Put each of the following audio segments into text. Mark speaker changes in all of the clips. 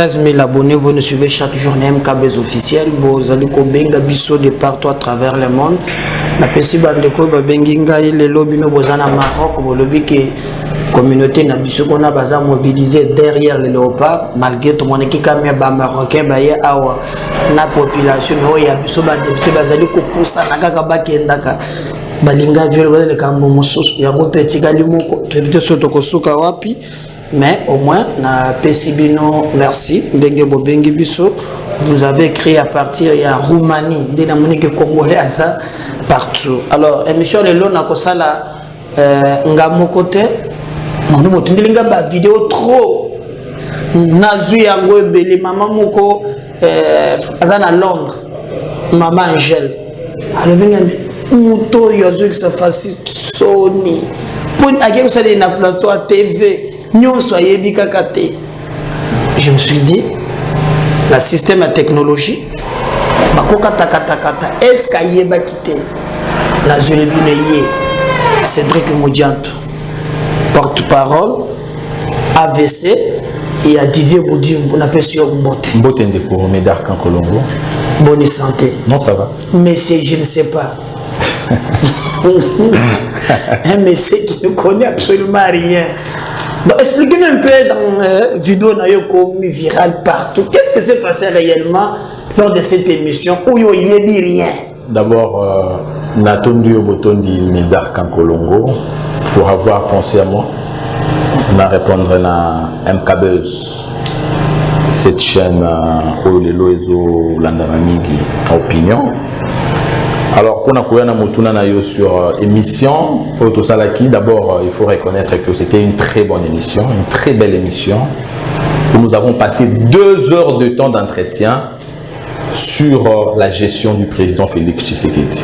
Speaker 1: 13 000 abonnés, vous nous suivez chaque journée, MKBs officiel, vous allez kobenga biso de partout à travers le monde. La pesi bandeko babenginga le lobby no bozana Maroc, bo lobby que communauté na biso qu'on a baza mobilisé derrière les léopards, malgré tout monde qui kamia ba marocain ba ya awa na population no ya biso ba député bazali ko poussa na kaka ba kendaka balinga viol le kambo mosusu yango petit gali moko tebite soto ko suka wapi. Mais au moins, na Pesibino, merci. Bengi Bisso, vous avez créé à partir de Roumanie, des Namunique Congolais à ça, partout. Alors, émission de l'eau, n'a pas ça là, mon côté, on nous montre une vidéo trop. Nazu Yango Beli, maman Moko, à Londres, maman Angèle. Alors, Mouto Yozu qui se fasse Sony. Pour une agence de na plateau à TV. Je me suis dit, le système de technologie, est-ce qu'il y a la Zulebineye, Cédric Moudianto, porte-parole, AVC, et à Didier Boudim, on appelle ça Mbote.
Speaker 2: Mbote Ndeko, Médard Kankolongo.
Speaker 1: Bonne santé.
Speaker 2: Non, ça va.
Speaker 1: Mais c'est, je ne sais pas. Un monsieur qui ne connaît absolument rien. Expliquez-nous un peu dans la vidéo qui est virale partout. Qu'est-ce qui s'est passé réellement lors de cette émission où il n'y a rien?
Speaker 2: D'abord, Natondi Obotondi Médard Kankolongo, pour avoir pensé à moi, on a répondu à MKBeuz, cette chaîne où les loiseaux l'andamamigi opinion. Alors, pour nous sur émission, d'abord, il faut reconnaître que c'était une très bonne émission, une très belle émission, où nous avons passé 2 heures de temps d'entretien sur la gestion du président Félix Tshisekedi.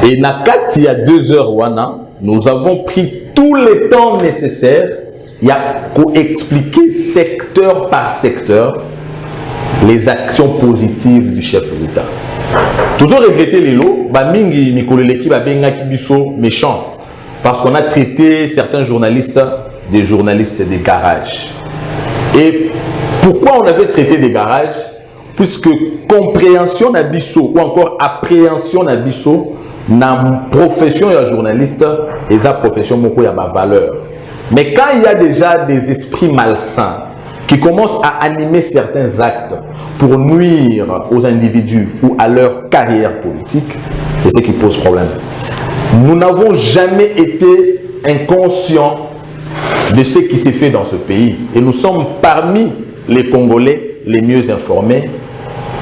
Speaker 2: Et il y a 2 heures, nous avons pris tous les temps nécessaires pour expliquer secteur par secteur les actions positives du chef de l'État. Toujours regretter les lots, Bamingi Nikoleleki Babenga Kibiso méchant, parce qu'on a traité certains journalistes des journalistes des garages. Et pourquoi on avait traité des garages? Puisque compréhension d'Abisso ou encore appréhension d'Abisso, na profession de journaliste, et sa profession moko ya ba valeur. Mais quand il y a déjà des esprits malsains qui commencent à animer certains actes pour nuire aux individus ou à leur carrière politique, c'est ce qui pose problème. Nous n'avons jamais été inconscients de ce qui s'est fait dans ce pays. Et nous sommes parmi les Congolais les mieux informés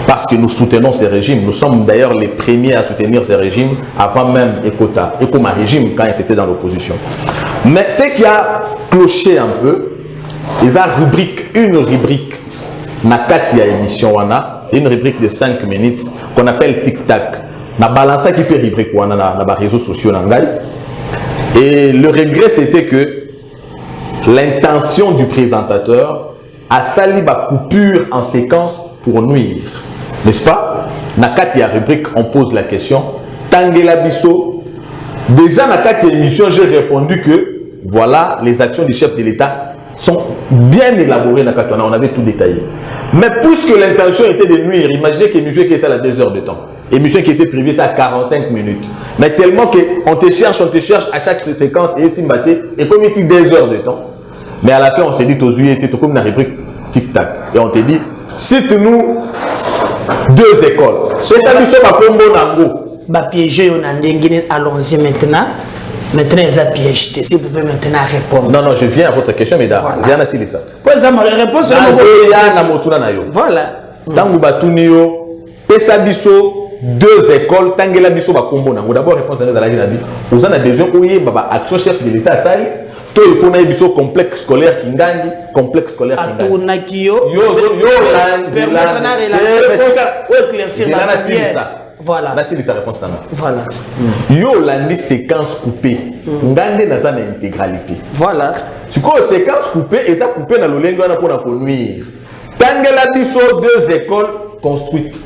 Speaker 2: parce que nous soutenons ces régimes. Nous sommes d'ailleurs les premiers à soutenir ces régimes avant même Ekoma régime quand il était dans l'opposition. Mais ce qui a cloché un peu, il y a une rubrique Nakati à émission wana, c'est une rubrique de 5 minutes qu'on appelle tic-tac. Na balance qui peut rubrique wana na réseaux sociaux nangai. Et le regret c'était que l'intention du présentateur a sali ba coupure en séquence pour nuire. N'est-ce pas? Nakati à rubrique, on pose la question. Tangela Bisso. Déjà Nakati à émission, j'ai répondu que voilà les actions du chef de l'État sont bien élaborées, on avait tout détaillé. Mais puisque l'intention était de nuire, imaginez que l'émission qui est ça à 2 heures de temps. Émission qui était prévue ça à 45 minutes. Mais tellement qu'on te cherche à chaque séquence et comme il dit 2 heures de temps. Mais à la fin, on s'est dit, tu comme une rubrique tic-tac. Et on te dit, cite-nous 2 écoles. C'est ça, nous sommes à Pombo Nango.
Speaker 1: Piégé, allons-y maintenant. Maintenant, ils ont piégé. Si vous pouvez maintenant répondre.
Speaker 2: Non, je viens à votre question, mesdames.
Speaker 1: Voilà.
Speaker 2: J'ai ça.
Speaker 1: Pour exemple, la réponse est voilà.
Speaker 2: Tangu Batunio, Pesabiso, 2 écoles, Tangela Biso Bakombo Nango. D'abord, réponse à la vie. Vous en avez besoin où il y a action chef de l'État. Ça il faut un biso complexe scolaire Kingandi, complexe scolaire
Speaker 1: Kingandi. Voilà. Voilà.
Speaker 2: Yo landi séquence coupée. Ngande na ça intégralité.
Speaker 1: Voilà.
Speaker 2: Tu vois séquence coupée et ça coupé dans le lengo na pour nuire. Tangela biso 2 écoles construites.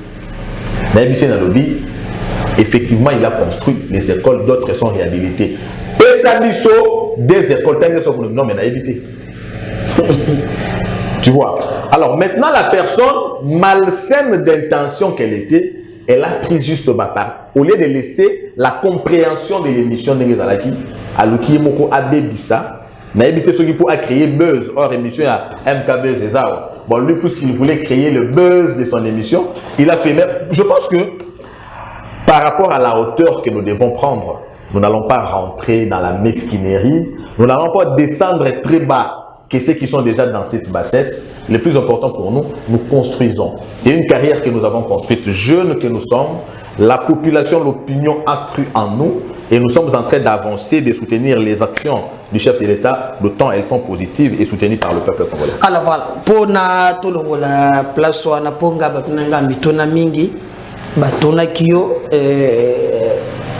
Speaker 2: N'habité dans le lobby. Effectivement, il a construit les écoles, d'autres sont réhabilitées. Pesa biso 2 écoles, Tangela biso non mais n'a évité. Tu vois. Alors maintenant, la personne, malsaine d'intention qu'elle était, elle a pris juste ma part. Au lieu de laisser la compréhension de l'émission de Nezalaki, Aluki Moko Abebissa, n'a évité ce qui pour créer buzz hors émission à MKB César. Bon, lui, puisqu'il voulait créer le buzz de son émission, il a fait. Mais je pense que par rapport à la hauteur que nous devons prendre, nous n'allons pas rentrer dans la mesquinerie, nous n'allons pas descendre très bas que ceux qui sont déjà dans cette bassesse. Le plus important pour nous, nous construisons. C'est une carrière que nous avons construite, jeunes que nous sommes. La population, l'opinion a cru en nous et nous sommes en train d'avancer, de soutenir les actions du chef de l'État, d'autant elles sont positives et soutenues par le peuple congolais.
Speaker 1: Alors voilà, pour la place où on mingi, batona kio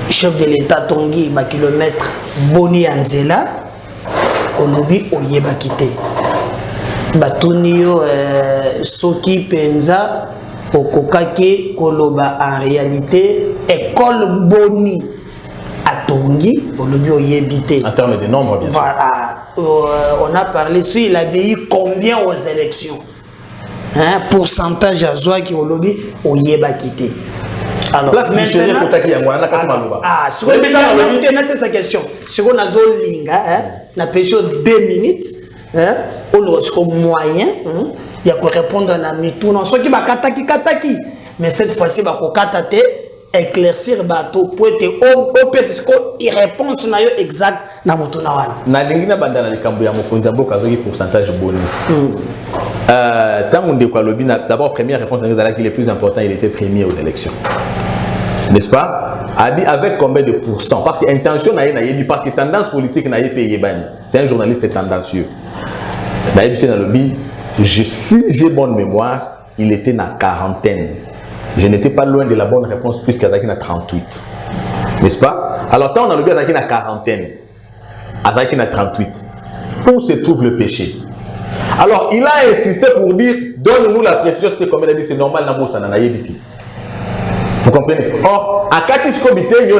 Speaker 1: chef de l'État tongi ba kilomètre boni anzela olobi oyeba kité batuni yo soki penza okokake koloba en réalité école boni atongi olobi oyebité
Speaker 2: en termes de nombre bien sûr.
Speaker 1: Voilà, on a parlé si il avait eu combien aux élections, hein, pourcentage à Zoa qui olobi oyeba kité. Alors, maintenant, c'est sa question. Si on a Zolinga, la question 2 minutes, on a moyen, il y a quoi répondre à la méthode. Ce qui va kataki, mais cette fois-ci, il va éclaircir bateau pour être au réponse exacte na motonawan.
Speaker 2: Na lingina bandana le kambu ya mokonza boka zoki pourcentage boni. Tant on découvre le bina, d'abord première réponse qui est le plus important, il était premier aux élections. N'est-ce pas? Avec combien de pourcents? Parce que intention n'a pas, parce que tendance politique n'a pas payé bani. C'est un journaliste tendancieux. Si j'ai bonne mémoire, il était dans la quarantaine. Je n'étais pas loin de la bonne réponse puisqu'il était à 38. N'est-ce pas? Alors, quand on a le bien à la quarantaine, avec à 38, où se trouve le péché? Alors, il a insisté pour dire, donne-nous la préciosité, comme il a dit, c'est normal, vous comprenez? Or, à Katiskomité, il y a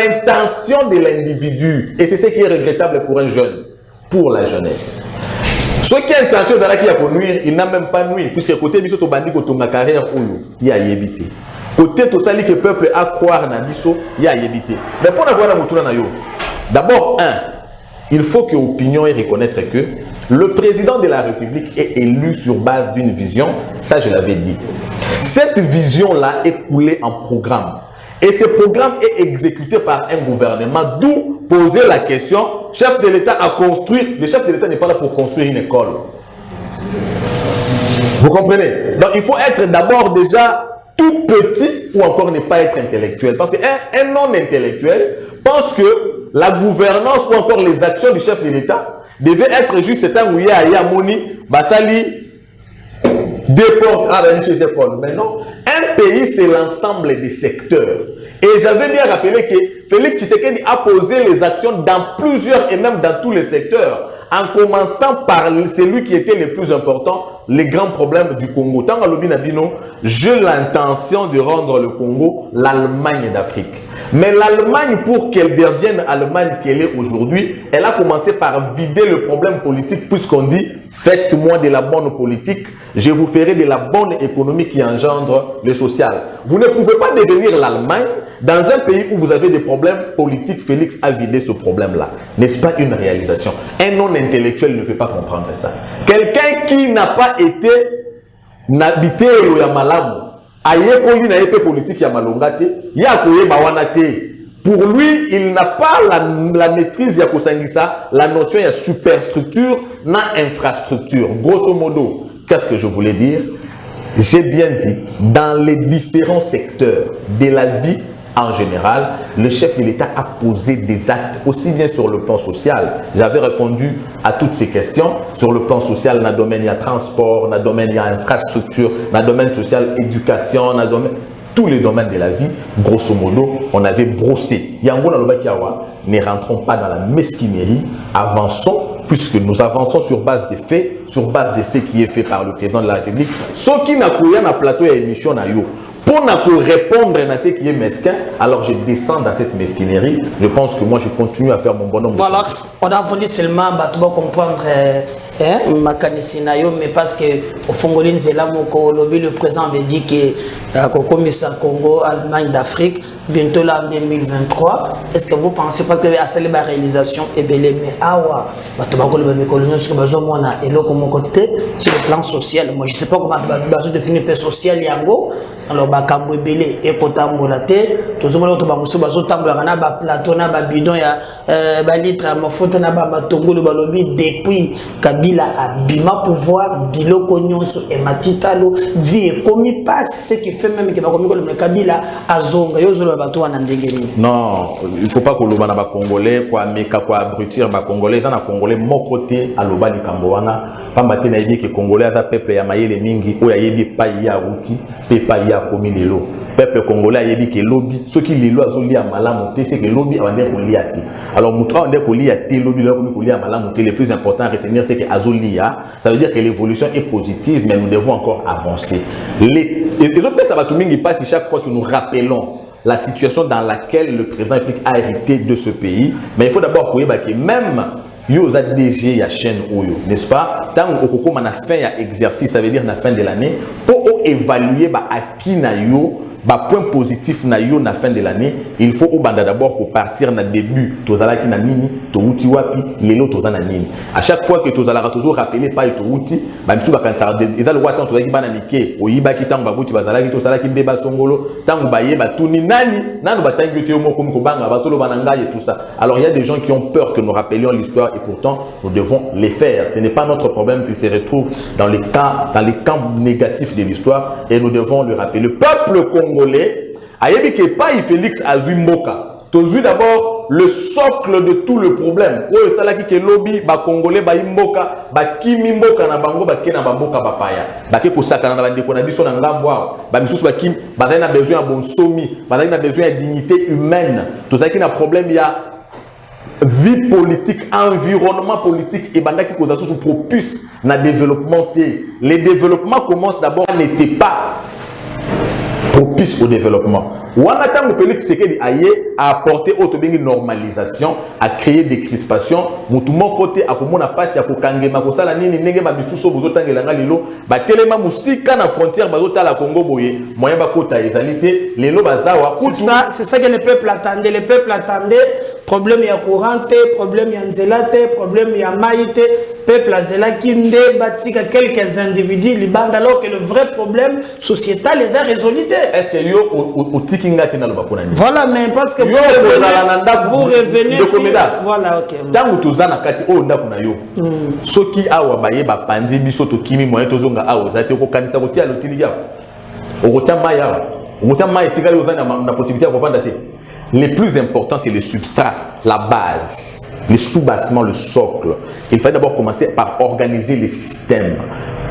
Speaker 2: l'intention de l'individu. Et c'est ce qui est regrettable pour un jeune, pour la jeunesse. Ce qui est intention de la qui a pour nuire, il n'a même pas nuit, puisque côté biso to bandi ko tonga carrière il y a yébité. Côté to sali que le peuple a croire na biso, il y a yébité. Mais pour avoir la moutouna na yo, d'abord il faut que l'opinion et reconnaître que le président de la République est élu sur base d'une vision, ça je l'avais dit. Cette vision-là est coulée en programme. Et ce programme est exécuté par un gouvernement, d'où poser la question, chef de l'État a construit, le chef de l'État n'est pas là pour construire une école. Vous comprenez? Donc il faut être d'abord déjà tout petit ou encore ne pas être intellectuel. Parce qu'un non-intellectuel pense que la gouvernance ou encore les actions du chef de l'État devaient être juste un où il y a Yamoni, Basali, déporte à la chez Paul. Mais non, un pays c'est l'ensemble des secteurs. Et j'avais bien rappelé que Félix Tshisekedi a posé les actions dans plusieurs et même dans tous les secteurs. En commençant par celui qui était le plus important, les grands problèmes du Congo. Tant que l'Obi Nabino, j'ai l'intention de rendre le Congo l'Allemagne d'Afrique. Mais l'Allemagne, pour qu'elle devienne l'Allemagne qu'elle est aujourd'hui, elle a commencé par vider le problème politique, puisqu'on dit « Faites-moi de la bonne politique, je vous ferai de la bonne économie qui engendre le social. » Vous ne pouvez pas devenir l'Allemagne dans un pays où vous avez des problèmes politiques. Félix a vidé ce problème-là. N'est-ce pas une réalisation? Un non-intellectuel ne peut pas comprendre ça. Quelqu'un qui n'a pas été n'habité au Yamalamu, ayekoli na épée politique ya malongate, ya koye bawanate. Pour lui, il n'a pas la maîtrise ya kosangisa, la notion ya superstructure na infrastructure. Grosso modo, qu'est-ce que je voulais dire? J'ai bien dit, dans les différents secteurs de la vie en général, le chef de l'État a posé des actes aussi bien sur le plan social. J'avais répondu à toutes ces questions. Sur le plan social, dans le domaine il y a transport, dans le domaine il y a infrastructure, dans le domaine social, éducation, dans le domaine, tous les domaines de la vie, grosso modo, on avait brossé. Yango Nalobakiawa, ne rentrons pas dans la mesquinerie, avançons, puisque nous avançons sur base des faits, sur base de ce qui est fait par le président de la République. Ce qui n'a pas eu un plateau et émission na yo. Pour pour répondre à ce qui est mesquin, alors je descends dans cette mesquinerie. Je pense que moi, je continue à faire mon bonhomme.
Speaker 1: Voilà, on a voulu seulement comprendre mais parce que au Fongolin, c'est là le président avait dit que commissaire Congo, Allemagne d'Afrique, bientôt là en 2023. Est-ce que vous pensez pas que à cette réalisation est belle, mais awa, sur le plan social, moi je sais pas comment définir le social yango. Alors bakambo ebele ekotambola te tozomona to bamusu bazotambola na ba plateau na ba bidon ya ba litre ya mafuta na ba matongolo balobi depuis Kabila abima pouvoir biloko nyonso et matitalo vie komi passe ce qui fait même que bakomi ko le Kabila azonga yozolo bato wana ndengeli.
Speaker 2: Non, il faut pas que loba na ba congolais quoi meka quoi abrutir ba congolais dans congolais mon côté aloba likambo wana pamba te na yebi que congolais ata peuple ya mayele mingi o ya yebi pa ya ruti pe pa ya komi lelo peuple congolais yebi que lobby ceux qui lelo azoli ya malamu te c'est que lobby avande ko lia te alors muto avande ko lia te lobby là komi ko lia malamu te le plus important à retenir c'est que azoli ya ça veut dire que l'évolution est positive mais nous devons encore avancer les autres ça va tout mingi passe chaque fois que nous rappelons la situation dans laquelle le président a hérité de ce pays mais il faut d'abord que même yo za DG ya chaîne oyo n'est-ce pas tant okoko na fin ya exercice ça veut dire na fin de l'année pour évaluer ba acquis na yo ba point positif na yo na fin de l'année il faut au banda d'abord ko partir na début tozala ki na nini to uti wapi lelo tozana nini à chaque fois que tozala toujours rappeler pas to uti ba misu ba kantara eza le watan tozaki bana mike oyiba ki tango babuti bazala ki tozala ki mbeba songolo tango baye ba tuni nani ba tangi te mo comme ko banga ba solo bana ngai et tout ça alors il y a des gens qui ont peur que nous rappelions l'histoire et pourtant nous devons les faire ce n'est pas notre problème qu'ils se retrouvent dans les camps négatifs de l'histoire et nous devons le rappeler le peuple congolais ayebi que pas Félix azui mboka tozui d'abord le socle de tout le problème oyo salaki ke lobby ba congolais ba imboka ba kimi mboka na bango ba kena ba mboka ba paya ba ke kosakana na bandeko na biso na ngambo ba misusu ba kim ba na besoin ya bonsomi ba na besoin ya dignité humaine tozaki na problème ya vie politique, environnement politique et bandaki koza sous propice na développement té. Les développements commencent d'abord n'était pas propice au développement. Wana tango Félix Tshisekedi aye a apporté autobingi normalisation, a créé des crispations. Mutu mon côté a komona passe ya kokangema kosala nini ndenge ba bisuso bozotangela ngalilo ba telema musika na frontière bazota la Congo boye moyen ba kota ezalité lelo bazawa
Speaker 1: ça c'est ça que le peuple attendait problème ya courant problème ya nzela problème ya maïté peuple azela kinde batika quelques individus libanda alors que le vrai problème sociétal les a résolu.
Speaker 2: Est-ce que yo au tikinga tena loba pona ni
Speaker 1: voilà mais parce que
Speaker 2: yo
Speaker 1: vous revenez voilà OK
Speaker 2: tangu tozana kati o ndako na yo soki awa baye ba pandi biso to kimi moyen tozonga awa zate ko kanisa ko tia lotili ya okotama ya okotama efika yo zana na possibilité ko vanda te. Le plus important, c'est le substrat, la base, le sous-bassement, le socle. Il fallait d'abord commencer par organiser les systèmes.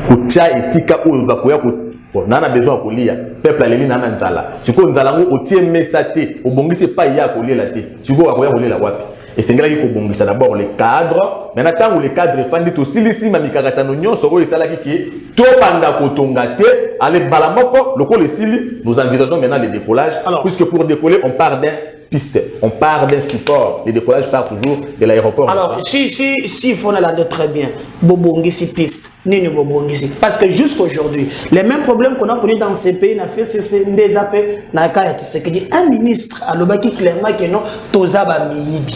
Speaker 2: Koutia ici, on a besoin de lire. Peuple a l'élite dans nzala. Si on nzalango au tiers messaté, au bongi c'est pas ya coller la tête. Si on a coller la wapi. Et c'est là qu'il faut bongi ça d'abord les cadres. Mais attends où les cadres fandit aussi ici mamikagata nonyo soro et salaki qui to panda kotongate allez balamoko le les sili nous envisageons maintenant le décollage puisque pour décoller on part d'un piste, on part d'un support. Le décollage part toujours de l'aéroport.
Speaker 1: Alors, si faut l'entendre très bien, Bobongisi piste, Nini Bobongisi. Parce que jusqu'aujourd'hui, les mêmes problèmes qu'on a connus dans ces pays, c'est des appels, un ministre a l'obaki clairement que non, Tozaba Miyibi.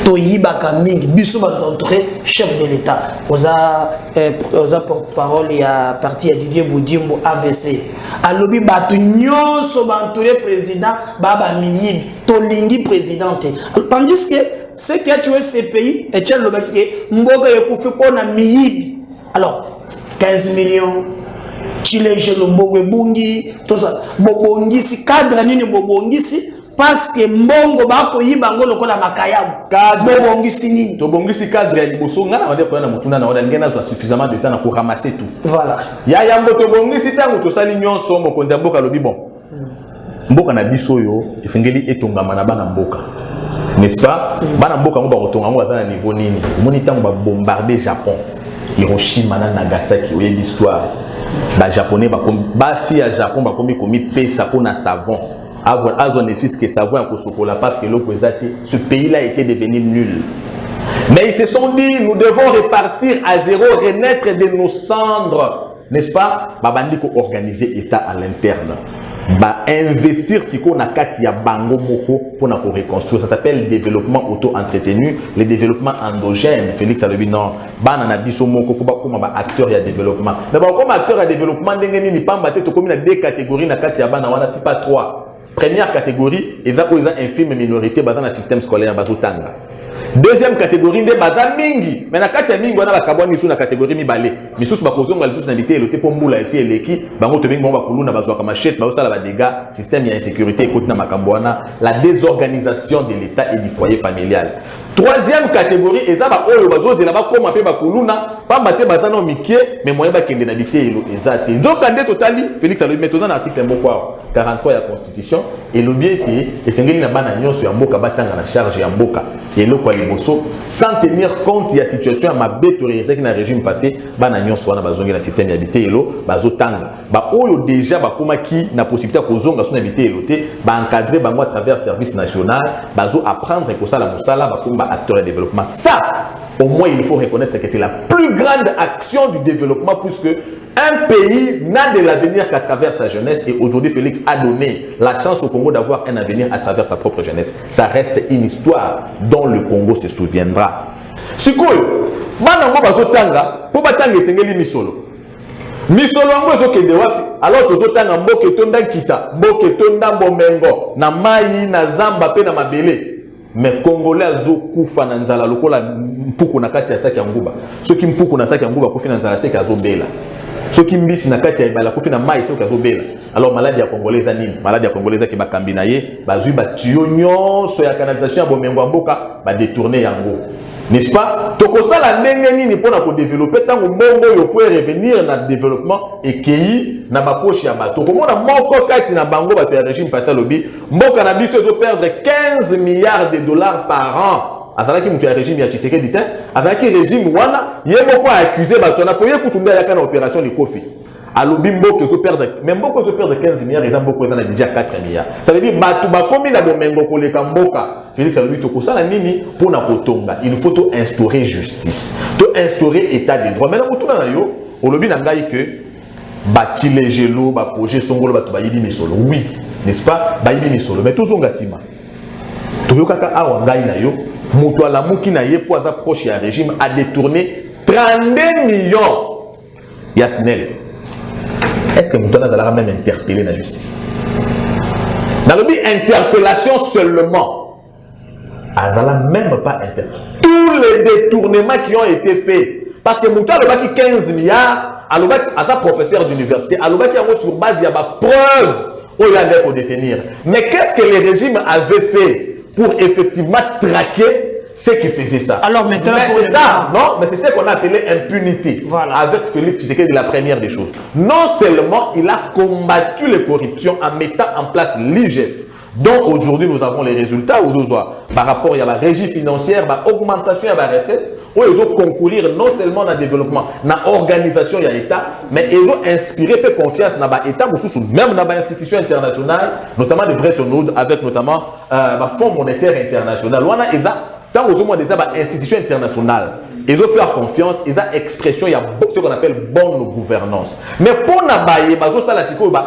Speaker 1: Toyibaka mingi biso entouré chef de l'État oza porte-parole ya parti ya Didier Boudimbo AVC alobi batu nyonso entouré président baba miyibi tolingi présidente tandis que ce qui a tué ces pays et tient lobaki mboka yekufi pona miyibi alors 15 millions chileje lombongwe bungi tout ça bobongisi cadre nini bobongisi parce que mbongo bako yibango lokola makayabu bobongisi nini
Speaker 2: to bongisi cadre ya liboso ngana wande ko na mutuna na wande ngena zo suffisamment de temps na ko ramasser tout
Speaker 1: voilà
Speaker 2: ya yambo to bongisi tango to sali nyonso moko nzamboka lobi bon mboka na biso yo efengeli etongama na bana mboka n'est-ce pas bana mboka ngo ba kotonga ngo na niveau nini moni tango ba bombarder Japon Hiroshima na Nagasaki oyebi histoire ba japonais ba fi à Japon ba komi pesa pour na savon avoir un effice que savon à kosokola parce que ce pays là était devenu nul. Mais ils se sont dit nous devons repartir à zéro, renaître de nos cendres, n'est-ce pas? Babandi ko organiser état à l'interne. Investir si qu'on a kati ya bango moko pour na reconstruire, ça s'appelle développement auto-entretenu, le développement endogène. Félix a dit non, bana na biso moko faut pas comme acteur ya développement. Mais comme acteur ya développement ndenge ni pas mbaté to comme na deux catégories na kati ya bana wana ti pas trois. Première catégorie, ils ont infime minorité basée dans le système scolaire bazotanga. Deuxième catégorie, des bazar mingi. Mais na kati ya mingi wana ba kaboni sous na catégorie mibale. Misusu ba kozonga lisusu na bité eloté pomboula ici eleki, bango to bengi ba kuluna bazwa ka machette, ba osala ba dégâts, système ya insécurité écoute na makambo wana, la désorganisation de l'état et du foyer familial. Troisième catégorie, eza ba oyo bazozela ba koma pe ba kuluna, pa mate bazana mikie, mais moyen ba kende na bité elo ezate. Donc ande totali, Félix a le mettre dans l'article mboko 43 de la Constitution et l'objet est esengeli na bana nyonso ya mboka batanga na charge ya mboka et loko liboso sans tenir compte de la situation à ma bête réalité na régime passé bana nyonso wana bazongi na système habité elo bazotanga ba oyo déjà ba koma ki na possibilité kozonga son habité eloté ba encadrer bango à travers service national bazo apprendre que ça la musala ba komba acteur de développement. Ça au moins il faut reconnaître que c'est la plus grande action du développement puisque un pays n'a de l'avenir qu'à travers sa jeunesse et aujourd'hui Félix a donné la chance au Congo d'avoir un avenir à travers sa propre jeunesse. Ça reste une histoire dont le Congo se souviendra. Sikoyo, bana ngo bazotanga, po batanga esengeli misolo. Misolo ngo ezokende wapi? Alors tozotanga mboke tonda kita, mboke tonda bomengo, na mai na zamba pe na mabele. Mais Congolais azokufa na nzala lokola mpuku na kati ya saki ya nguba. Soki mpuku na saki ya nguba kufi na nzala seki azobela. Soki mbisi na kati ya ibala kufi na mai soki azobela. Alors maladie ya congolaise nini? Maladie ya congolaise ki bakambi na ye, bazui ba tuyo nyonso ya canalisation ya bomengo mboka ba détourner yango. N'est-ce pas? Tokosala ndenge nini pona ko développer tango mbongo yo faut revenir na développement ekei na bapoche ya bato. Komona moko kati na bango bato ya régime passé lobi, mboka na biso zo perdre 15 milliards de dollars par an. Azalaki mutu ya régime ya Tshisekedi te, azalaki régime wana yeboko accusé bato na poye kutumba yaka na opération de Kofi. Alobi mboka zo perdre, même mboka zo perdre 15 milliards, ils ont beaucoup na déjà 4 milliards. Ça veut dire batu ba komi na bomengo koleka mboka. Félix alobi to kosala nini pona kotonga. Il faut to instaurer justice, to instaurer état de droit. Maintenant otuna na yo, olobi na ngai que bati les gelo ba projet songolo batu ba yibi misolo. Oui, n'est-ce pas? Ba yibi misolo. Mais tozonga sima. To kaka awa ngai na yo, mutu ala muki na ye po aza proche ya régime a détourné 32 millions ya SNEL. Est-ce que Moutouana a même interpellé la justice? Dans le but interpellation seulement, elle n'a même pas interpellé. Tous les détournements qui ont été faits, parce que Moutouana a qui 15 milliards, elle a professeur d'université, elle a sur base de preuves où il y a pour détenir. Mais qu'est-ce que les régimes avaient fait pour effectivement traquer ceux qui faisaient ça? Alors maintenant, c'est ça, non? Mais c'est ce qu'on a appelé impunité. Voilà. Avec Félix Tshisekedi, la première des choses. Non seulement il a combattu les corruptions en mettant en place l'IGF, dont aujourd'hui nous avons les résultats par rapport à la régie financière, à l'augmentation de la recette, où ils ont concourir non seulement dans le développement, dans l'organisation de l'État, mais ils ont inspiré peu confiance dans l'État, même dans les institutions internationales, notamment de Bretton Woods, avec notamment le Fonds monétaire international. Tant aux hommes des institutions internationales, ils ont fait confiance, ils ont expression, il y a ce qu'on appelle bonne gouvernance. Mais pour n'abayer, ça la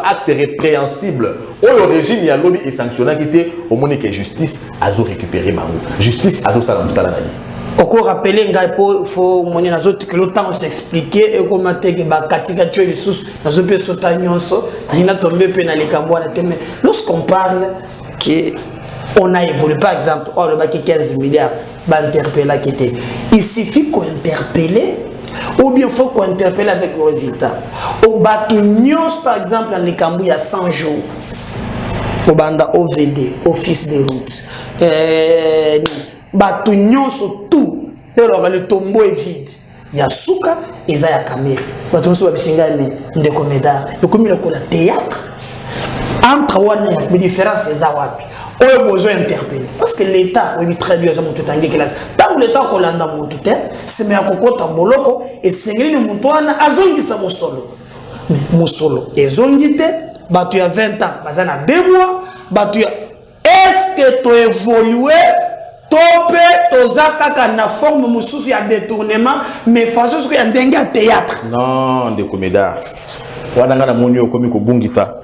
Speaker 2: acte répréhensible, où le régime y a lobby et sanctionné qui était au monde que justice a récupéré Bango. Justice a salam salam.
Speaker 1: Encore rappeler il faut monnaie na autres que le temps s'expliquer et comment te que ba katika tuer les sous na zo pe sota nyonso ina tomber pe na les kambo na teme. Lorsqu'on parle que on a évolué, par exemple, on a 15 milliards d'interpellés qui étaient. Il suffit qu'on interpelle, ou bien il faut qu'on interpelle avec le résultat. Au Batunios, par exemple, en Nekambou, il y a 100 jours. Au Banda OVD, Office des routes. Batunios, tout. Le tombeau est vide. Il y a Souka et il y a Kamel. Batunios, il y a des comédiens. Il y a des théâtre. Entre les différences, c'est Zawapi. On a besoin d'interpeller. Parce que l'État, oui, très bien, tant que l'État kolanda mon tout c'est mais à côté de boloko et c'est que nous montons à azongi sa solo. Moussolo. Ils ont dit, tu as 20 ans, tu as 2 mois, est-ce que tu as évolué? Topé, tozaka na forme mususu ya détournement, mais façon ce qu'il y a un théâtre.
Speaker 2: Non, de coméda. Wadanga na moni okomi ko bungisa.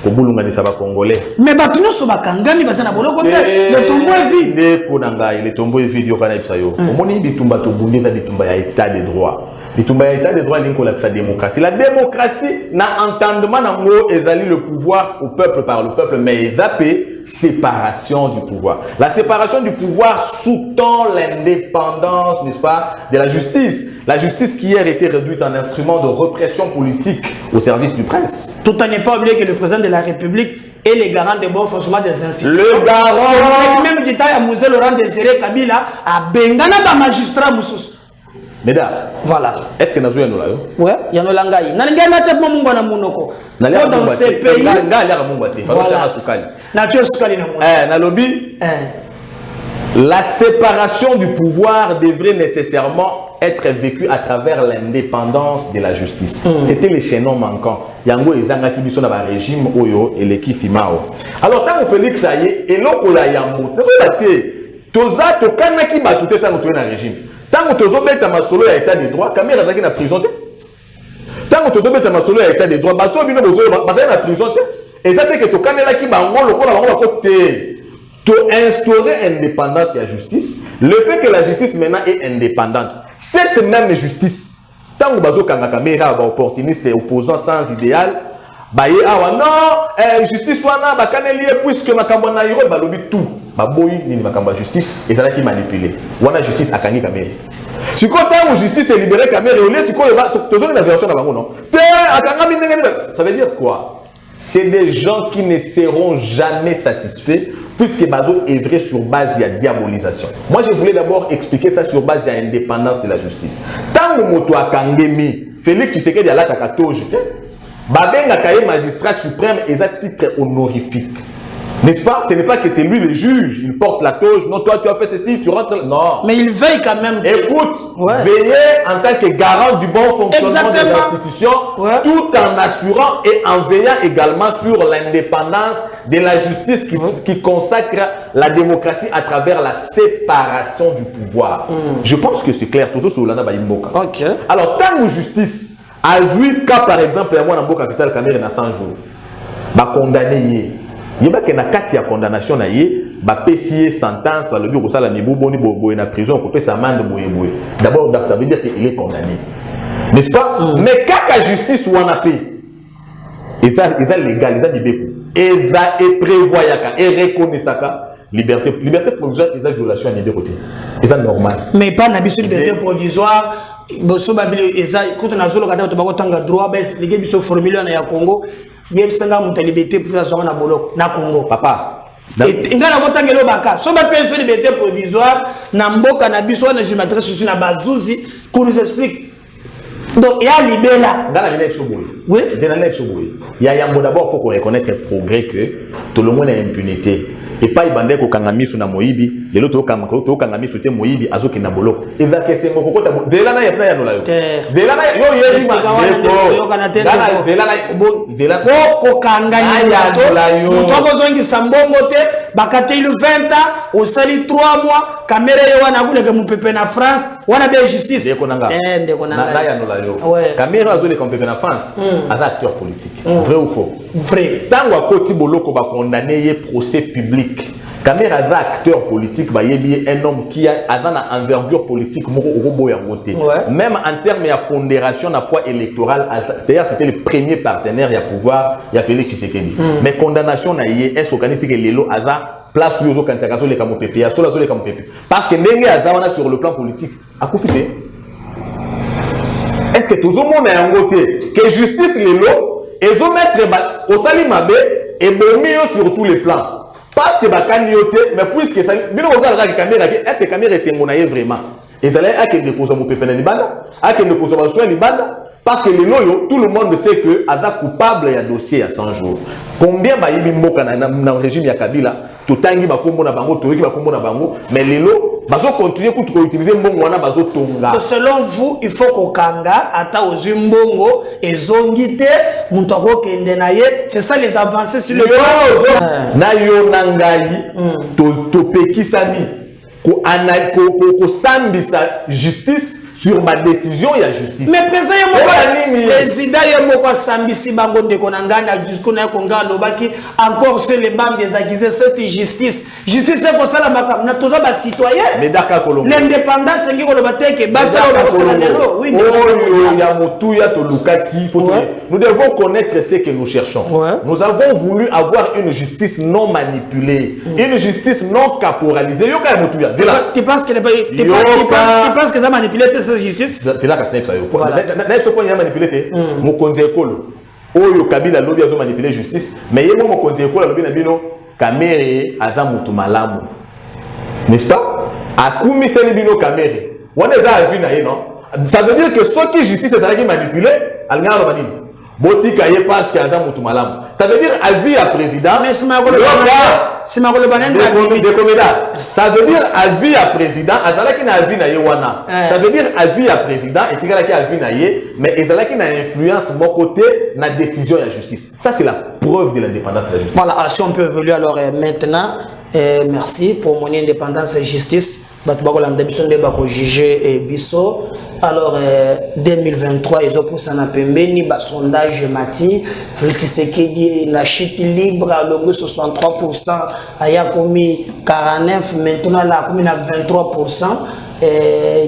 Speaker 2: Ko bulunganisa ba congolais.
Speaker 1: Mais batu no so bakangami bazana boloko te. Le tombeau est vide.
Speaker 2: Ne konanga, le tombeau est vide yo kana bisayo. Omoni bitumba to bungisa bitumba ya état de droit. Bitumba ya état de droit linko la démocratie. La démocratie na entendement na ngo ezali le pouvoir au peuple par le peuple, mais zappé séparation du pouvoir. La séparation du pouvoir sous-tend l'indépendance, n'est-ce pas, de la justice. La justice qui hier était réduite en instrument de répression politique au service du prince.
Speaker 1: Tout en n'est pas oublié que le président de la République est le garant de bon fonctionnement des institutions.
Speaker 2: Le garant.
Speaker 1: Même du temps, il y a Moussé Laurent Désiré Kabila à Bengana ba magistrat Moussous.
Speaker 2: Mesdames,
Speaker 1: voilà.
Speaker 2: Est-ce que nous avons là?
Speaker 1: Oui, il y a un langage. Dans ces pays,
Speaker 2: la séparation du pouvoir devrait nécessairement être vécue à travers l'indépendance de la justice. C'était les chaînons manquants. Yango ezanga ki biso na ba régime oyo eleki simao. Alors tant que Félix aye eloko la yango. Toza to kanaki batute tant que na régime. Tant que tu as ma solo à l'état de droit, Kamira a na prison. Tant que tu as ma solo à l'état de droit, bateau bino bozo na prison. Et ça c'est que tu kanela ki bango lokola bango côté. Tu instaurer indépendance et la justice. Le fait que la justice maintenant est indépendante, cette même justice, tant que bazo kanga Kamira ba opportuniste et opposant sans idéal, ba ye awa non, justice wana ba kaneli puisque makambo na yiro ba lobi tout. Baboyi ni makamba justice et ça qui manipulé. Wana justice akangi Kamere. Si quand la justice est libérée Kamere, au lieu tu connais toujours une version là-bas non. Ça veut dire quoi? C'est des gens qui ne seront jamais satisfaits puisque Bazo est vrai sur base de diabolisation. Moi je voulais d'abord expliquer ça sur base de l'indépendance de la justice. Tant que moto akangemi, Félix Tshisekedi ala takatoje. Babenga kaye magistrat suprême et à titre honorifique. N'est-ce pas? Ce n'est pas que c'est lui le juge, il porte la toge, non, toi tu as fait ceci, tu rentres. Non.
Speaker 1: Mais il veille quand même.
Speaker 2: Écoute, veillez en tant que garant du bon fonctionnement des institutions, tout en assurant et en veillant également sur l'indépendance de la justice qui consacre la démocratie à travers la séparation du pouvoir. Je pense que c'est clair, toujours sur l'ana Baïmboka.
Speaker 1: Ok.
Speaker 2: Alors, tant que justice a joué cas par exemple, moi, dans le capital Cameroun, à 100 jours, bah condamné. Il y a une condamnation na ye ba pesier sentence va le bureau ça la mibo boni bobo na prison ko pesa amende boye. D'abord ça veut dire qu'il est condamné. N'est-ce pas? Mais quand la justice ou en a payé et ça légal, ça bibeko et ça est prévoyaka et reconnaissaka liberté provisoire et ça violation des deux côtés. Et ça normal.
Speaker 1: Mais pas na biso liberté provisoire boso babili et ça quand on a zolo kata to bako tanga droit ba expliquer biso formulaire na ya Congo. Yebsanga muta liberté provisoire na boloko na Congo.
Speaker 2: Papa.
Speaker 1: Inga na botangelo baka. So ba pension liberté provisoire na mboka na biso na jimatri susu na bazuzi qu'on nous explique. Donc il y a libéla.
Speaker 2: Dans la next boy.
Speaker 1: Oui.
Speaker 2: Dans la next boy. Il y a d'abord faut qu'on reconnaître le progrès que tout le monde a impunité. Et pas ibande ko kangami su na moyibi, le loto kangami su te moyibi azoki na boloko. Eza kese ngoko kota vela na yepna ya no la yo. Vela na yo yeri ma. Vela
Speaker 1: ko kangani ya to. Mutoko zongi sambongo te, bakate ilu 20 ans, au sali 3 mois, caméra yo wana kule ke mupepe na France, wana be justice.
Speaker 2: Ndeko nanga.
Speaker 1: Ndeko nanga.
Speaker 2: Na ya no la yo. Caméra azole ko mupepe na France, aza acteur politique. Vrai ou faux?
Speaker 1: Vrai.
Speaker 2: Tango akoti boloko ba condamné ye procès public. Kamera est acteur politique, un homme qui a une envergure politique, même en termes de pondération de poids électoral, d'ailleurs c'était le premier partenaire à pouvoir, il y a Félix Tshisekedi. Mais condamnation, est-ce qu'on que les lots place où parce que sur le plan politique, à profiter. Est-ce que tout le monde a un côté que justice les lots, et ils ont mettre au Salimabé et mieux sur tous les plans? Parce que bakaniote, mais puisque ça, bien au regard de la caméra, est-ce que la caméra est monnaie vraiment? Et ça là, à quel dépôt mon pépé libanda, à quel dépôt mon soin libanda, parce que les loyaux, tout le monde sait que Aza coupable il y a dossier à 100 jours. Combien bayibi mboka na régime ya Kabila, tout tangi bakombo na bango, toiki bakombo na bango, mais les lots bazo continuer pour utiliser mbongo wana bazo tonga.
Speaker 1: Selon vous, il faut qu'on kanga ata ozu mbongo ezongite muntako kende na ye. C'est ça les avancées sur le
Speaker 2: na yo nangai to pekisami ko sambisa justice sur ma décision, il y a justice.
Speaker 1: Mais président Yamoko Sambisi Bango de Konangana, jusqu'au Nakonga, Lobaki, encore sur les bancs des accusés, cette justice. Justice, c'est pour ça la Bakam, n'a toujours pas citoyen.
Speaker 2: Mais d'accord, Colombo.
Speaker 1: L'indépendance, c'est qu'on va dire que Bassa, oui,
Speaker 2: nous devons connaître ce que nous cherchons. Nous avons voulu avoir une justice non manipulée, une justice non caporalisée.
Speaker 1: Tu penses que ça manipulé justice?
Speaker 2: C'est là que ça est manipulé. Mon conseil Oyo Kabila lobby a manipulé justice, mais il y a mon conseil lobby na bino Kamere aza mutu malamu. N'est-ce pas? Akumi seli bino Kamere. On est à vu na non. Ça veut dire que ceux qui justice c'est ça qui manipulé, alngana lo banini. Botika ye passe que aza mutu malamu. Ça veut dire avis à président. Mais c'est ma ça veut dire avis à président, azalaki na avis na ye wana. Ça veut dire avis à président et tikalaki avis na ye, mais ezalaki na influence mon côté na décision de la justice. Ça c'est la preuve de l'indépendance de la justice.
Speaker 1: Voilà, alors si on peut évoluer alors maintenant, merci pour mon indépendance et justice. Alors 2023 ils ont poussé un pembeni sondage mati Tshisekedi na chute libre à longue 63%, aya commis 49, maintenant la commune à 23%.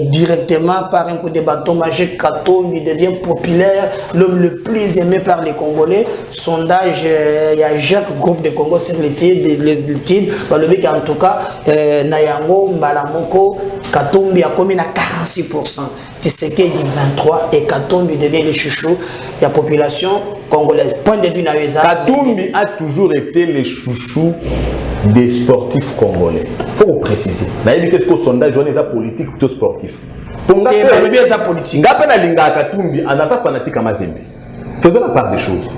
Speaker 1: Directement par un coup de bâton magique, Kato il devient populaire, l'homme le plus aimé par les Congolais. Sondage, il y a Jacques Groupe de Congo sur le titre, le mec en tout cas, Nayango, Mbalamoko, Katumbi a commis à 46%. Tshisekedi 23 et Katumbi devient le chouchou de la population congolaise. Point de vue Naïza.
Speaker 2: Katumbi a toujours été le chouchou des sportifs congolais. Il faut préciser. Mais il y a des sondages, on est politique ou sportif. Faisons la part des choses.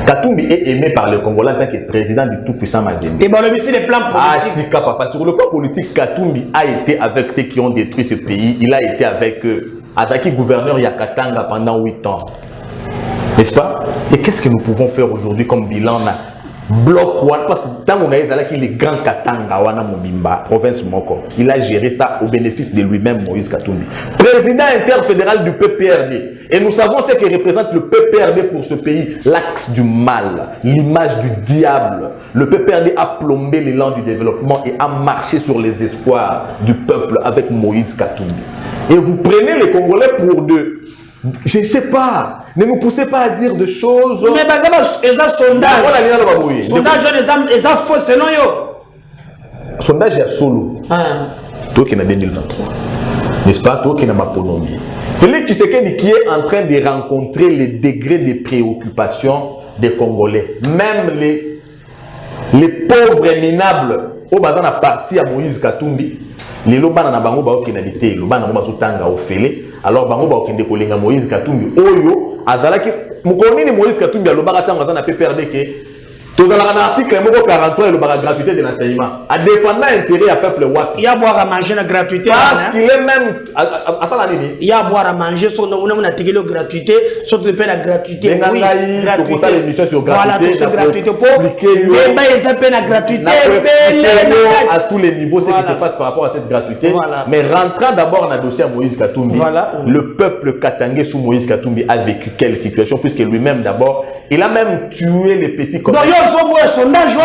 Speaker 2: Katumbi est aimé par le Congolais en tant que président du tout-puissant Mazembe.
Speaker 1: Et le plan politique.
Speaker 2: Papa. Sur le plan politique, Katumbi a été avec ceux qui ont détruit ce pays. Il a été avec eux. Attaqué gouverneur Yakatanga pendant 8 ans. N'est-ce pas? Et qu'est-ce que nous pouvons faire aujourd'hui comme bilan? Bloc parce que tant qu'on a dit les grands Katanga wana Mobimba province Moko, il a géré ça au bénéfice de lui-même Moïse Katumbi, président interfédéral du PPRD. Et nous savons ce que représente le PPRD pour ce pays, l'axe du mal, l'image du diable. Le PPRD a plombé l'élan du développement et a marché sur les espoirs du peuple avec Moïse Katumbi. Et vous prenez les Congolais pour deux. Je ne sais pas. Ne nous poussez pas à dire de choses.
Speaker 1: Mais ils ont sondage. Sondage, ils ont faux selon eux.
Speaker 2: Sondage, il y a solo. Toi qui es en 2023. N'est-ce pas? Toi qui es en Maponomie. Félix Tshisekedi qui est en train de rencontrer les degrés de préoccupation des Congolais. Même les pauvres et minables. Au bas dans la partie à Moïse Katumbi. Les lobana na bango ba okinabité. Lobana na tanga au félé. Alors bango ba okende kolenga Moïse Katumbi oyo azalaki mukonini Moïse Katumbi alobaka tanga na PPRD ke tozalaka na article moko 43 elobaka gratuité de l'enseignement a défendre intérêt à peuple wapi.
Speaker 1: Il y a boire à manger la gratuité
Speaker 2: parce qu'il est même à ça la nini.
Speaker 1: Il y a boire à manger sur on a tiré la gratuité surtout payer la gratuité.
Speaker 2: Oui, gratuité. Pour l'émission sur gratuité.
Speaker 1: Voilà, pour gratuité pour mais ils appellent la gratuité
Speaker 2: à tous les niveaux ce qui se passe par rapport à cette gratuité. Mais rentrant d'abord dans le dossier à Moïse Katumbi, le peuple katangais sous Moïse Katumbi a vécu quelle situation puisque lui-même d'abord il a même tué les petits comme
Speaker 1: sondage
Speaker 2: sondage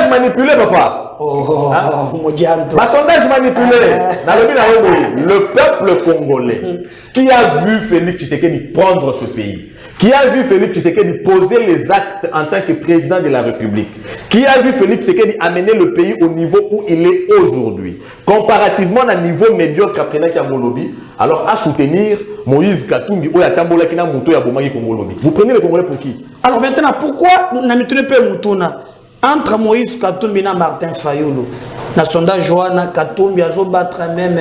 Speaker 2: manipulé papa. Sondage manipulé. Le peuple congolais qui a vu Félix Tshisekedi prendre ce pays, qui a vu Félix Tshisekedi poser les actes en tant que président de la République, qui a vu Félix Tshisekedi amener le pays au niveau où il est aujourd'hui, comparativement à un niveau médiocre après Molobi, alors à soutenir Moïse Katumbi ou Yatambola qui n'a mouton ya bomaki Congolobi. Vous prenez les Congolais pour qui?
Speaker 1: Alors maintenant, pourquoi n'a pas moutona entre Moïse Katumbi et Martin Fayulu? Dans le sondage, Katumbi a battu même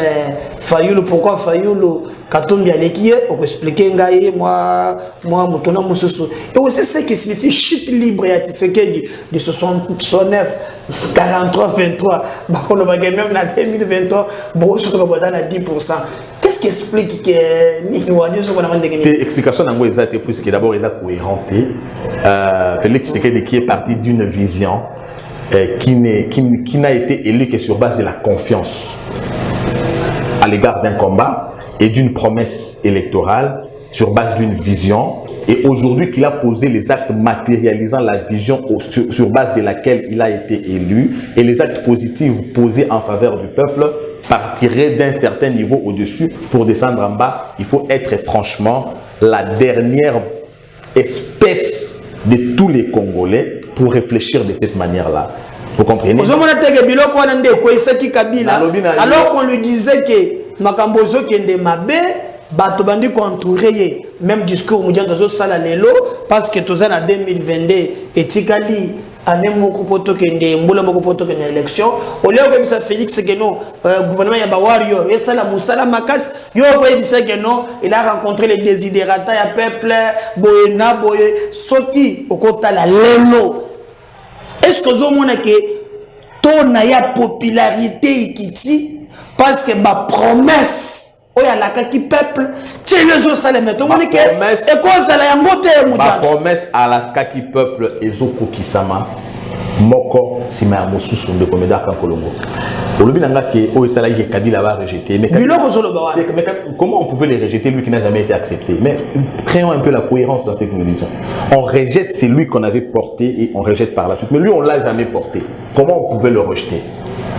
Speaker 1: Fayulu. Pourquoi Fayulu Katumbi Alekie, on peut expliquer moi, Moutona Moussoussou. Et aussi ce qui signifie chute libre à Tshisekedi de 69, 43, 23. On va même en 2023, bon, je trouve qu'on a 10%. Qu'est-ce qui explique que nous avons dit
Speaker 2: explication d'abord exacte puisque d'abord il a cohérenté. Félix Tshisekedi qui est parti d'une vision qui n'a été élu que sur base de la confiance à l'égard d'un combat et d'une promesse électorale sur base d'une vision, et aujourd'hui qu'il a posé les actes matérialisant la vision sur base de laquelle il a été élu, et les actes positifs posés en faveur du peuple partiraient d'un certain niveau au-dessus pour descendre en bas. Il faut être franchement la dernière espèce de tous les Congolais pour réfléchir de cette manière-là. Vous comprenez?
Speaker 1: Alors qu'on lui disait que Makambozo qui est mabé, bato bandi contouré, même discours mondial dans sala lelo parce que tous en 2022 et tikali année moko poto kende mbula moko poto kende élection au lieu comme ça Félix que non gouvernement ya ba warrior et ça la musala makas yo boye bisa que non il a rencontré les désidérata ya peuple boyena boye soki okota la lelo. Est-ce que vous avez que ton a popularité ikiti parce que ma promesse la peuple
Speaker 2: ma promesse à la kaki peuple ezoko kisama moko sima ya mosusu de comédien Kankolongo. Olobi nanga ke o esala ke Kabila va rejeter mais comment on pouvait les rejeter lui qui n'a jamais été accepté? Mais créons un peu la cohérence dans ce que nous disons. On rejette celui qu'on avait porté et on rejette par la suite, mais lui on l'a jamais porté. Comment on pouvait le rejeter?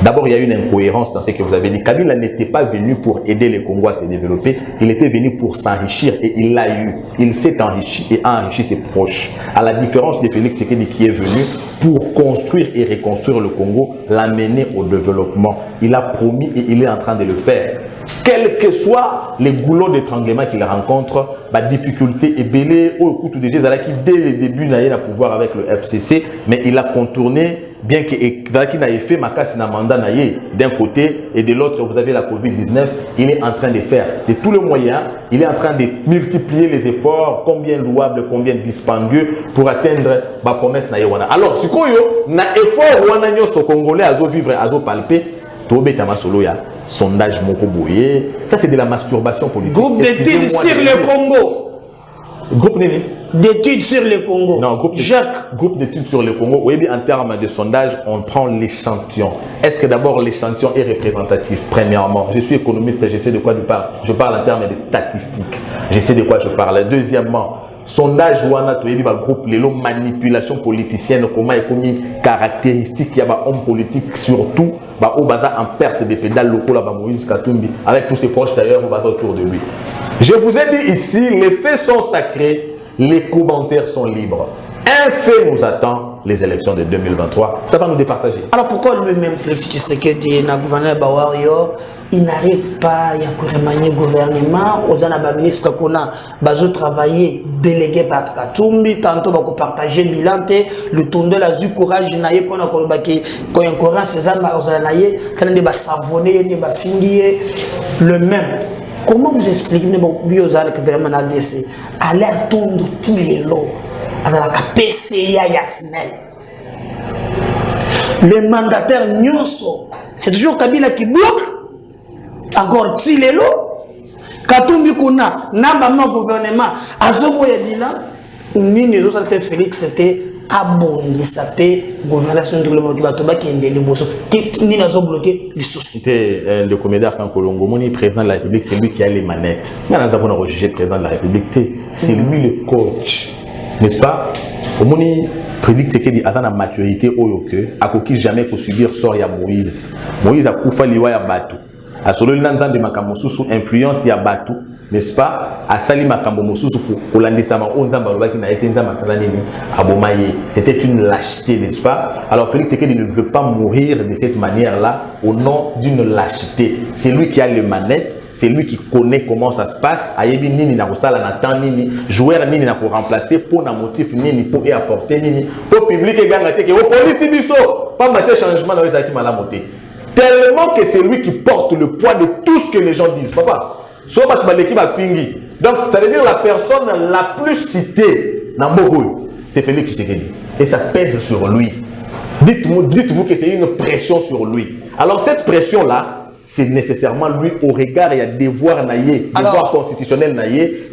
Speaker 2: D'abord, il y a une incohérence dans ce que vous avez dit. Kabila n'était pas venu pour aider les Congolais à se développer. Il était venu pour s'enrichir et il l'a eu. Il s'est enrichi et a enrichi ses proches. À la différence de Félix Tshisekedi qui est venu pour construire et reconstruire le Congo, l'amener au développement. Il a promis et il est en train de le faire. Quels que soient les goulots d'étranglement qu'il rencontre, la difficulté est belée au coup de Jésus qui dès le début n'a rien à pouvoir avec le FCC, mais il a contourné. Bien que Daki n'a fait ma casse n'a mandat d'un côté et de l'autre vous avez la Covid-19, il est en train de faire de tous les moyens, il est en train de multiplier les efforts, combien louables, combien dispendieux pour atteindre ma promesse naïwana. Alors si quoi na effort wana nyoso congolais azo vivre azo palper tobe tama solo ya sondage moko boye, ça c'est de la masturbation politique.
Speaker 1: Groupe d'études sur le Congo.
Speaker 2: Groupe Néné
Speaker 1: d'études sur le Congo.
Speaker 2: Non, groupe d'études sur le Congo. Oui, en termes de sondage, on prend l'échantillon. Est-ce que d'abord l'échantillon est représentatif? Premièrement, je suis économiste, je sais de quoi je parle. Je parle en termes de statistiques. Je sais de quoi je parle. Deuxièmement, sondage wana toyebi ba groupe lelo manipulation politicienne comment économie caractéristique ya ba homme politique surtout ba au baza en perte de pédale locaux là ba Moïse Katumbi avec tous ses proches d'ailleurs au baza autour de lui. Je vous ai dit ici, les faits sont sacrés, les commentaires sont libres. Un fait nous attend, les élections de 2023. Ça va nous départager.
Speaker 1: Alors pourquoi lui-même Félix Tshisekedi, le gouverneur Bawario, il n'arrive pas à remanier le gouvernement, aux ministres qu'on a travaillé délégué par Katumbi, tantôt va partager le bilan, le tour de la courage, naïe pour qu'on encourage ces armes aux anaïe, quand on va savonner, on va finir le même. Comment vous expliquez que le gouvernement a laissé aller attendre tous les lots à la PCA Yasmel? Le mandataire Nyonso, c'est toujours Kabila qui bloque. Encore si les lots. Katumbi Kuna, n'a gouvernement, Azobo Yadila, ni les autres Félix, c'était abondi sapé gouvernation de l'Obato qui est des bosso qui n'a pas bloqué les sous.
Speaker 2: C'était le comédien Kankolongo, mon président de la République, c'est lui qui a les manettes. Mais on a d'abord rejeté le président de la République, c'est lui le coach, n'est-ce pas? Au moni Félix Tshisekedi a la maturité au que a coquille jamais pour subir sort ya Moïse. Moïse a koufa liwa ya Batu. A solo l'entend de Makamosu sous influence ya Batu. N'est-ce pas? À Sali Makambo Mosusu pour l'andesama Onzamba qui n'a été abomaye. C'était une lâcheté, n'est-ce pas? Alors Félix Tshisekedi ne veut pas mourir de cette manière-là au nom d'une lâcheté. C'est lui qui a les manettes. C'est lui qui connaît comment ça se passe. Ayebi nini na kosala na temps nini, joueur nini na pour remplacer pour na motif nini pour y apporter nini. Pour public et ganga teke au police biso, pas mater changement dans les acquis malamoté. Tellement que c'est lui qui porte le poids de tout ce que les gens disent. Papa, soit l'équipe a fini. Donc, ça veut dire la personne la plus citée dans Mogo, c'est Félix Tshisekedi. Et ça pèse sur lui. Dites-vous que c'est une pression sur lui. Alors, cette pression-là, c'est nécessairement lui au regard, il y a devoir constitutionnel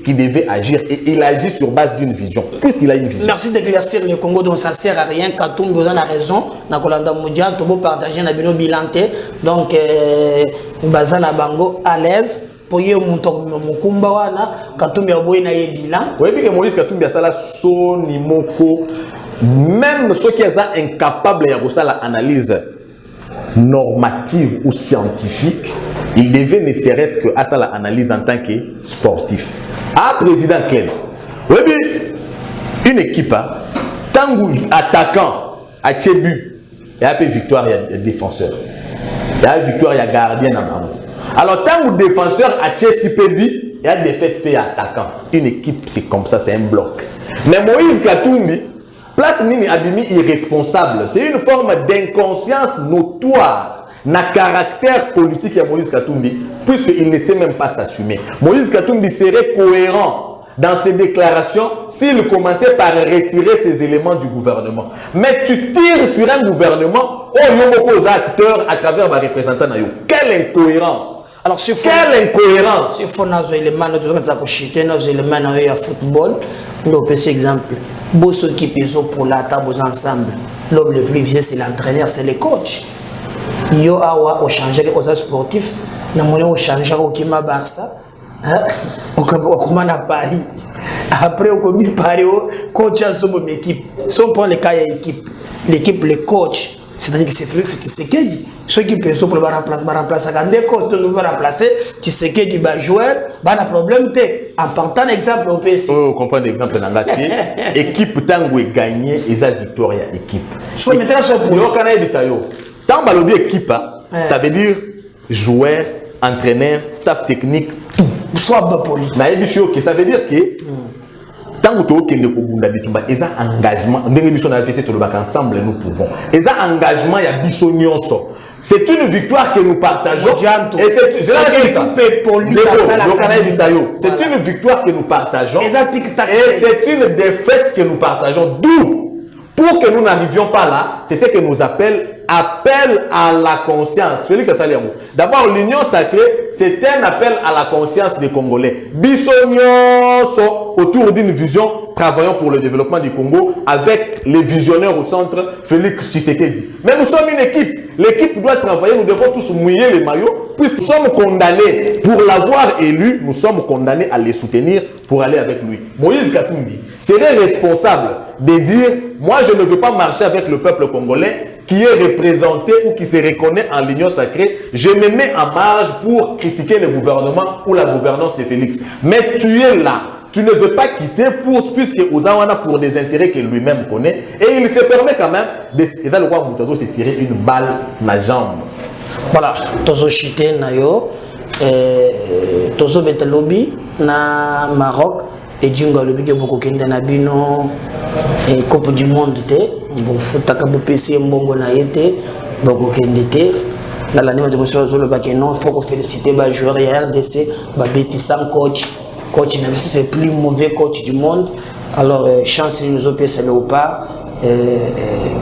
Speaker 2: qui devait agir. Et il agit sur base d'une vision, puisqu'il a une vision.
Speaker 1: Merci d'éclaircir le Congo, donc ça ne sert à rien. Katumbi, vous avez raison. Dans Kolanda Moudia, tout le monde partage un bilan. Donc, Bazana Bango à l'aise. Pour y Mukumba wana Katumbi a boy na bilan.
Speaker 2: Oui, puis que Moïse Katumbi a sala son imoko. Même ceux qui sont incapables de faire l'analyse normative ou scientifique, il devait ne serait-ce que à ça l'analyse en tant que sportif. Ah, président Clem. Oui, bien, une équipe, tant attaquant à Tchebu, il y a une victoire, il y a défenseur. Il y a une victoire, il y a gardien dans l'amour. Alors, tant que défenseur à Chelsea Pébi, il y a défaite et attaquant. Une équipe, c'est comme ça, c'est un bloc. Mais Moïse Katumbi, place Nini Abimi irresponsable. C'est une forme d'inconscience notoire na caractère politique de Moïse Katumbi, puisqu'il ne sait même pas s'assumer. Moïse Katumbi serait cohérent dans ses déclarations s'il commençait par retirer ces éléments du gouvernement. Mais tu tires sur un gouvernement, il y a beaucoup d'acteurs à travers ma représentante. Quelle incohérence!
Speaker 1: Alors, si
Speaker 2: quelle incohérence!
Speaker 1: Si il faut nos éléments, nous devons acheter nos éléments dans le football. Nous avons un exemple. Bosso qui pèse pour la table ensemble. L'homme le plus vieux, c'est l'entraîneur, c'est le coach. Yo awa au changer aux sportifs, na moni au changer au Kima Barça, au Kumana Paris. Après au commis Paris, coach a son équipe. Si on prend le cas de l'équipe, le coach, c'est-à-dire que c'est Félix Tshisekedi. Ceux qui peuvent pour le remplacer, quand des coachs nous vont remplacer, Tshisekedi va jouer, il y a un problème. En partant exemple au PC.
Speaker 2: Vous comprenez l'exemple dans la tête. Équipe Tango est gagnée, et ça victoire à équipe.
Speaker 1: Soit maintenant sur le
Speaker 2: point. Tant que l'équipe, ça veut dire joueur, entraîneur, staff technique, tout.
Speaker 1: Soit poli.
Speaker 2: Ça veut dire que tant que tu es un engagement, ensemble nous pouvons. Et ça engagement, il y a bisognoso. C'est une victoire que nous partageons. Et c'est une victoire que nous partageons. Et c'est une défaite que nous partageons. D'où, pour que nous n'arrivions pas là, c'est ce que nous appelle appel à la conscience. Félix Saliamou. D'abord, l'union sacrée, c'est un appel à la conscience des Congolais. Bissonioso, autour d'une vision, travaillons pour le développement du Congo avec les visionnaires au centre, Félix Tshisekedi. Mais nous sommes une équipe. L'équipe doit travailler, nous devons tous mouiller les maillots, puisque nous sommes condamnés pour l'avoir élu, nous sommes condamnés à les soutenir pour aller avec lui. Moïse Katumbi serait responsable de dire, moi je ne veux pas marcher avec le peuple congolais qui est représenté ou qui se reconnaît en l'union sacrée, je me mets en marge pour critiquer le gouvernement ou la gouvernance de Félix. Mais tu es là, tu ne veux pas quitter puisque Ozawana pour des intérêts qu'il lui-même connaît, et il se permet quand même de se tirer une balle dans la jambe.
Speaker 1: Voilà, tozo chité na yo, tozo beta lobby na Maroc, et djunga lobby ke boko kende na bino, et Coupe du Monde te, bon futaka bo PC mbongo na yete, boko kende te. Dans l'année de monsieur Zolo Bakeno, il faut féliciter les joueurs de RDC, Babeti Sam coach. Coach c'est le plus mauvais coach du monde. Alors, chance nous au PS Léopard.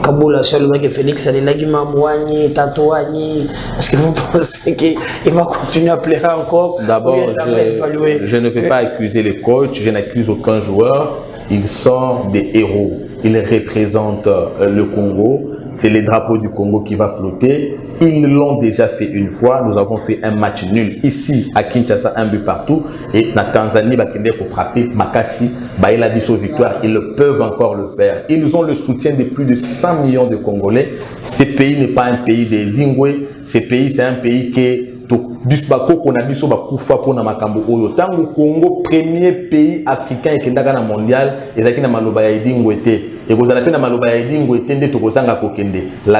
Speaker 1: Kaboula, seul mec Félix, elle est là qui m'a moigné, tatouagné. Est-ce que vous pensez qu'il va continuer à plaire encore?
Speaker 2: D'abord, je ne vais pas accuser les coachs, je n'accuse aucun joueur. Ils sont des héros. Ils représentent le Congo. C'est le drapeau du Congo qui va flotter. Ils l'ont déjà fait une fois. Nous avons fait un match nul ici à Kinshasa, un but partout. Et en Tanzanie, pour frapper Makassi, il a dit sa victoire. Ils peuvent encore le faire. Ils ont le soutien de plus de 100 millions de Congolais. Ce pays n'est pas un pays des Dingwe. Ce pays, c'est un pays qui Congo, premier pays africain et Kendaka mondial, et la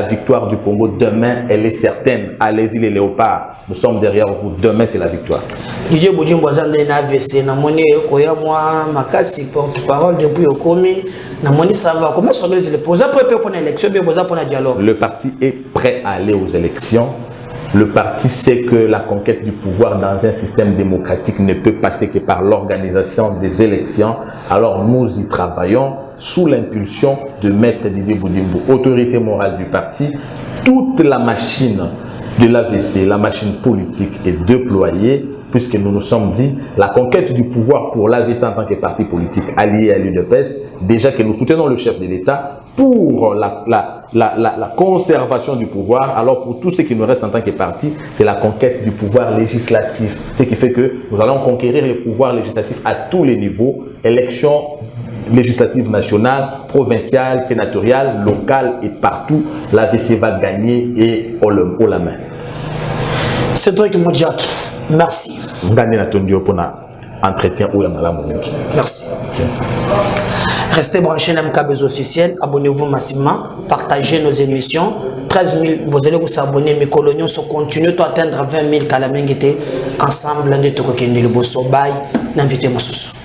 Speaker 2: victoire du Congo demain, elle est certaine. Allez-y les léopards, nous sommes derrière vous. Demain, c'est la victoire.
Speaker 1: Didier Boudjimbo na AVC, na moni koya moi makasi porte-parole depuis au commis, na moni ça va. Comment s'organise les posés pour une élection, bien posé pour un dialogue?
Speaker 2: Le parti est prêt à aller aux élections. Le parti sait que la conquête du pouvoir dans un système démocratique ne peut passer que par l'organisation des élections. Alors nous y travaillons sous l'impulsion de Maître Didier Boudimbo, autorité morale du parti. Toute la machine de l'AVC, la machine politique est déployée, puisque nous nous sommes dit la conquête du pouvoir pour l'AVC en tant que parti politique allié à l'UDPS, déjà que nous soutenons le chef de l'État pour la conservation du pouvoir. Alors pour tout ce qui nous reste en tant que parti, c'est la conquête du pouvoir législatif. Ce qui fait que nous allons conquérir le pouvoir législatif à tous les niveaux, élections législatives nationales, provinciales, sénatoriales, locales et partout. L'AVC va gagner et haut la main.
Speaker 1: Cédric Modiato, merci. Merci. Restez branchés dans MKBZ officiel, abonnez-vous massivement, partagez nos émissions. 13 000, vous allez vous abonner, mes coloniaux sont continuent à atteindre 20 000 Kalamengete. Ensemble, nous sommes le Bosso Bay, n'invitez-moi sous.